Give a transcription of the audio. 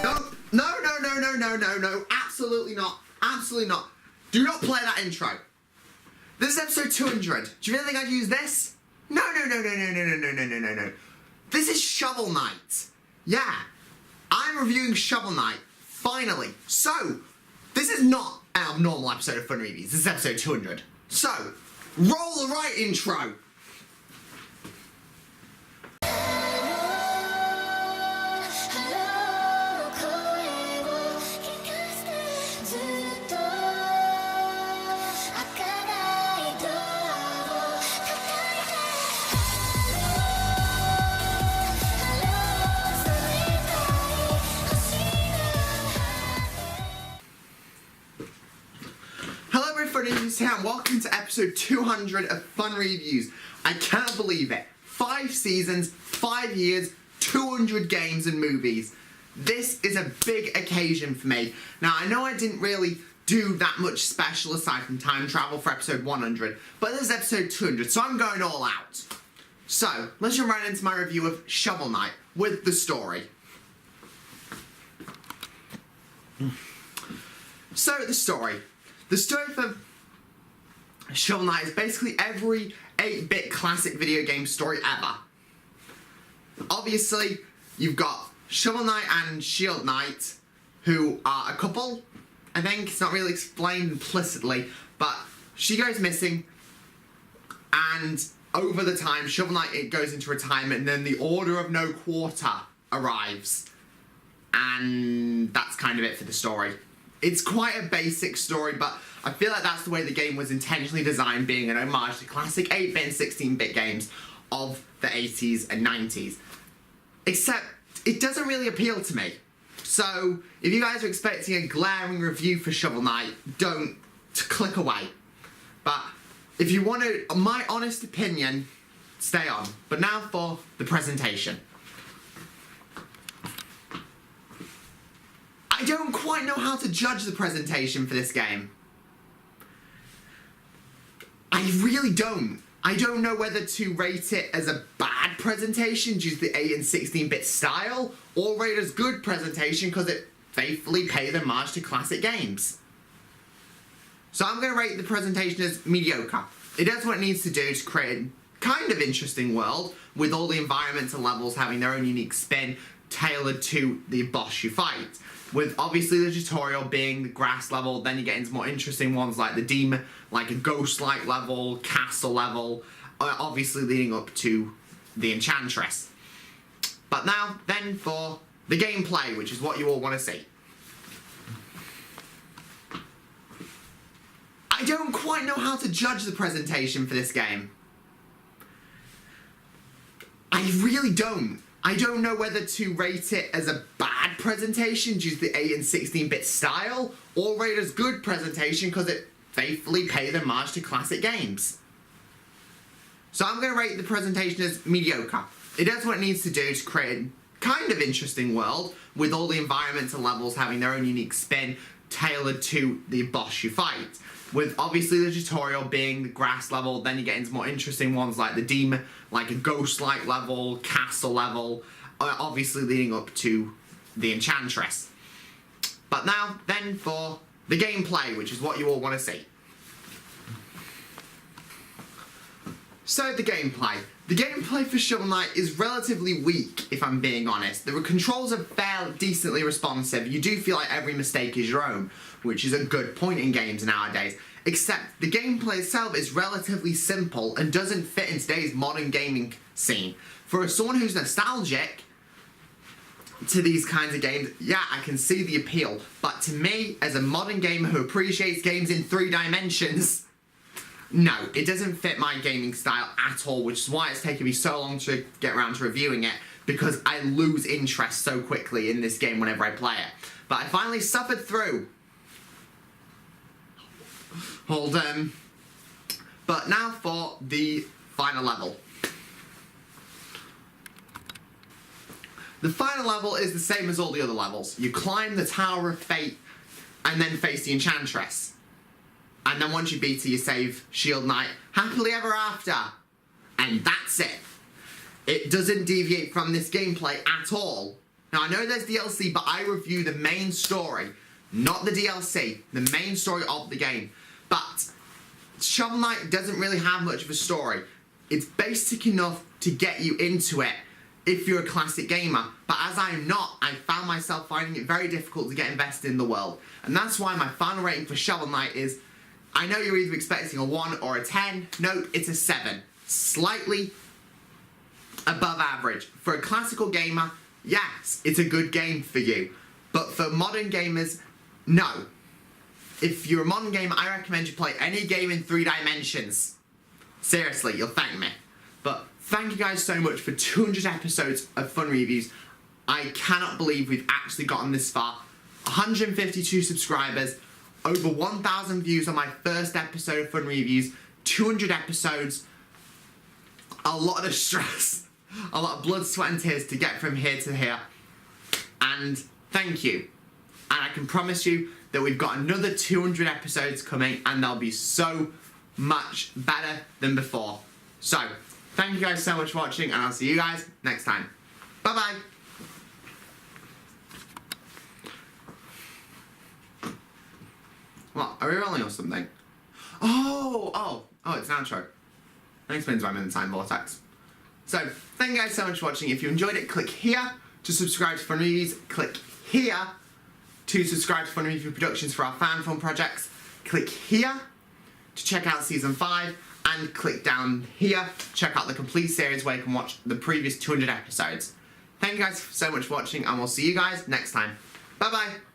No, absolutely not. Absolutely not. Do not play that intro. This is episode 200. Do you really think I'd use this? No. This is Shovel Knight. Yeah, I'm reviewing Shovel Knight, finally. So, this is not an abnormal episode of FunReviews. This is episode 200. So, roll the right intro. FunReviews here, and welcome to episode 200 of FunReviews. I cannot believe it. 5 seasons, 5 years, 200 games and movies. This is a big occasion for me. Now, I know I didn't really do that much special aside from time travel for episode 100, but this is episode 200, so I'm going all out. So, let's jump right into my review of Shovel Knight with the story. So, the story. The story for Shovel Knight is basically every 8-bit classic video game story ever. Obviously, you've got Shovel Knight and Shield Knight, who are a couple. I think it's not really explained implicitly, but she goes missing, and over the time, Shovel Knight goes into retirement, and then the Order of No Quarter arrives. And that's kind of it for the story. It's quite a basic story, but I feel like that's the way the game was intentionally designed, being an homage to classic 8-bit and 16-bit games of the 80s and 90s. Except, it doesn't really appeal to me. So, if you guys are expecting a glaring review for Shovel Knight, don't click away. But, if you want my honest opinion, stay on. But now for the presentation. I don't quite know how to judge the presentation for this game. I really don't. I don't know whether to rate it as a bad presentation due to the 8 and 16-bit style, or rate it as good presentation because it faithfully paid homage to classic games. So I'm going to rate the presentation as mediocre. It does what it needs to do to create a kind of interesting world, with all the environmental levels having their own unique spin, tailored to the boss you fight. With obviously the tutorial being the grass level, then you get into more interesting ones like the demon, like a ghost-like level, castle level, obviously leading up to the enchantress. But now, then for the gameplay, which is what you all want to see. I don't quite know how to judge the presentation for this game. I really don't. I don't know whether to rate it as a bad presentation due to the 8 and 16-bit style, or rate it as good presentation because it faithfully paid homage to classic games. So I'm going to rate the presentation as mediocre. It does what it needs to do to create a kind of interesting world, with all the environmental levels having their own unique spin, tailored to the boss you fight. With obviously the tutorial being the grass level, then you get into more interesting ones like the demon, like a ghost-like level, castle level, obviously leading up to the enchantress. But now, then for the gameplay, which is what you all want to see. So the gameplay. The gameplay for Shovel Knight is relatively weak, if I'm being honest. The controls are fairly decently responsive. You do feel like every mistake is your own, which is a good point in games nowadays. Except the gameplay itself is relatively simple and doesn't fit in today's modern gaming scene. For someone who's nostalgic to these kinds of games, yeah, I can see the appeal. But to me, as a modern gamer who appreciates games in 3 dimensions, no, it doesn't fit my gaming style at all, which is why it's taken me so long to get around to reviewing it, because I lose interest so quickly in this game whenever I play it. But I finally suffered through. But now for the final level. The final level is the same as all the other levels. You climb the Tower of Fate and then face the Enchantress. And then once you beat her, you save Shield Knight happily ever after. And that's it. It doesn't deviate from this gameplay at all. Now, I know there's DLC, but I review the main story, not the DLC, the main story of the game. But Shovel Knight doesn't really have much of a story. It's basic enough to get you into it if you're a classic gamer. But as I'm not, I found myself finding it very difficult to get invested in the world. And that's why my final rating for Shovel Knight is, I know you're either expecting a 1 or a 10. No, it's a 7. Slightly above average. For a classical gamer, yes, it's a good game for you. But for modern gamers, no. If you're a modern gamer, I recommend you play any game in 3 dimensions. Seriously, you'll thank me. But thank you guys so much for 200 episodes of Fun Reviews. I cannot believe we've actually gotten this far. 152 subscribers, over 1,000 views on my first episode of Fun Reviews, 200 episodes, a lot of stress, a lot of blood, sweat and tears to get from here to here. And thank you. And I can promise you that we've got another 200 episodes coming and they'll be so much better than before. So, thank you guys so much for watching and I'll see you guys next time. Bye-bye. What? Are we rolling or something? Oh, it's an outro. That explains why I'm in the time vortex. So, thank you guys so much for watching. If you enjoyed it, click here to subscribe to Fun Reviews. Click here to subscribe to Fun Review Productions for our fan film projects. Click here to check out Season 5. And click down here to check out the complete series where you can watch the previous 200 episodes. Thank you guys so much for watching and we'll see you guys next time. Bye-bye.